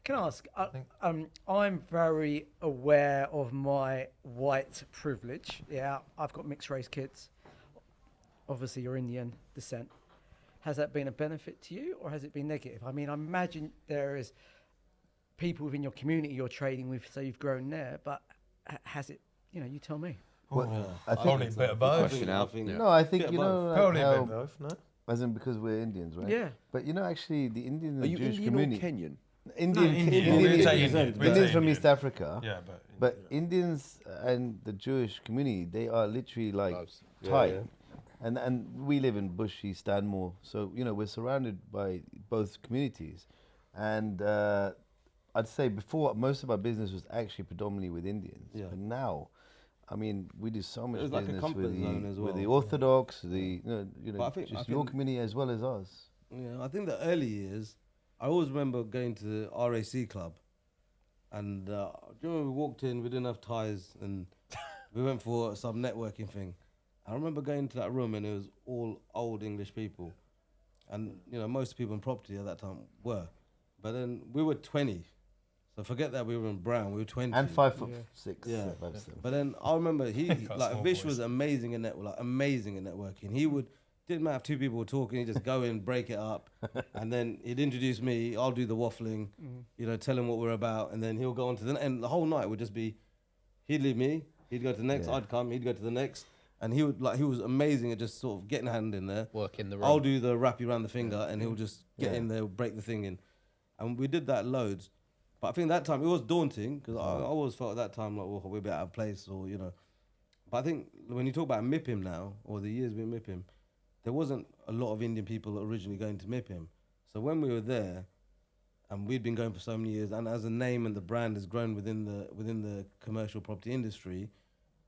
Can I ask? I'm very aware of my white privilege. Yeah, I've got mixed race kids. Obviously, you're Indian descent. Has that been a benefit to you, or has it been negative? I mean, I imagine there is people within your community you're trading with, so you've grown there. But has it? You tell me. Well, I think probably a bit of both. No, I think Bit of you know both. like Probably a bit how, of both, no? as in because we're Indians, right? Yeah. But actually, the Indian Are and you Jewish Indian community. or Kenyan? Indian, Indian. Indian, We'd say Indian. Indian. We'd Indians say from Indian. East Africa. Yeah, But Indians and the Jewish community, they are literally like Close. tight. Yeah. And we live in Bushy, Stanmore, so we're surrounded by both communities. And I'd say before most of our business was actually predominantly with Indians, Yeah. but now, I mean, we do so much There's like a business comfort with zone as with the well. Orthodox, the But I think- just your community as well as us. Yeah, I think the early years, I always remember going to the RAC club, and do you remember we walked in, we didn't have ties, and we went for some networking thing. I remember going to that room, and it was all old English people, and most people in property at that time were, but then we were 20, so forget that we were in brown, we were 20. And 5'6". Yeah. 5'7". But then I remember Got like small Vish boys. was amazing in amazing in networking. He didn't matter if two people were talking, he'd just go in, break it up, and then he'd introduce me, I'll do the waffling, tell him what we're about, and then he'll go on to and the whole night would just be, he'd leave me, he'd go to the next, Yeah. I'd come, he'd go to the next, and he was amazing at just sort of getting a hand in there. Work in the room. I'll do the wrap you around the finger, and he'll just get Yeah. in there, break the thing in. And we did that loads. But I think that time it was daunting because I always felt at that time like, well, we're a bit out of place or. But I think when you talk about MIPIM now, or the years we MIPIM, there wasn't a lot of Indian people originally going to MIPIM. So when we were there, and we'd been going for so many years, and as a name and the brand has grown within the commercial property industry,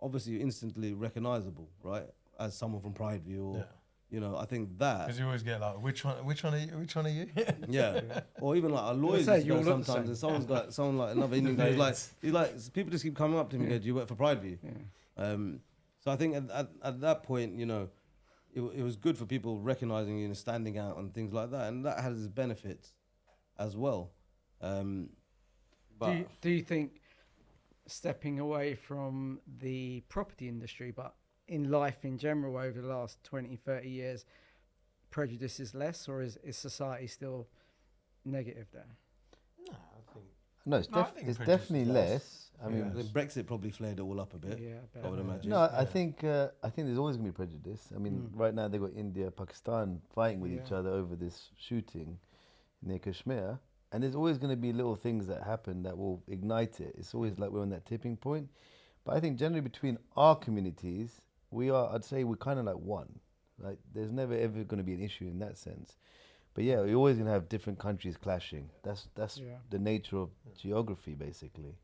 obviously you're instantly recognisable, right? As someone from Prideview or. I think that. Because you always get like, which one are you? Which one are you? Yeah. Or even like a lawyer say, you all look the sometimes, and same. someone like another Indian guy. He's like, people just keep coming up to me and go, "Do you work for Prideview?" Yeah. So I think at that point, it was good for people recognizing you and standing out and things like that, and that has its benefits as well. But Do you think stepping away from the property industry, but in life in general over the last 20, 30 years, prejudice is less, or is society still negative there? No, I think. No, it's, No, I think it's prejudice definitely is less. I I mean, mean, Brexit probably flared it all up a bit. Yeah, I would imagine. no, I think there's always going to be prejudice. I mean, right now they've got India, Pakistan fighting with each Yeah. other over this shooting near Kashmir, and there's always going to be little things that happen that will ignite it. It's always like we're on that tipping point. But I think generally between our communities, I'd say we're kind of like one. Like there's never ever going to be an issue in that sense. But yeah, you're always going to have different countries clashing. That's Yeah. the nature of geography, basically.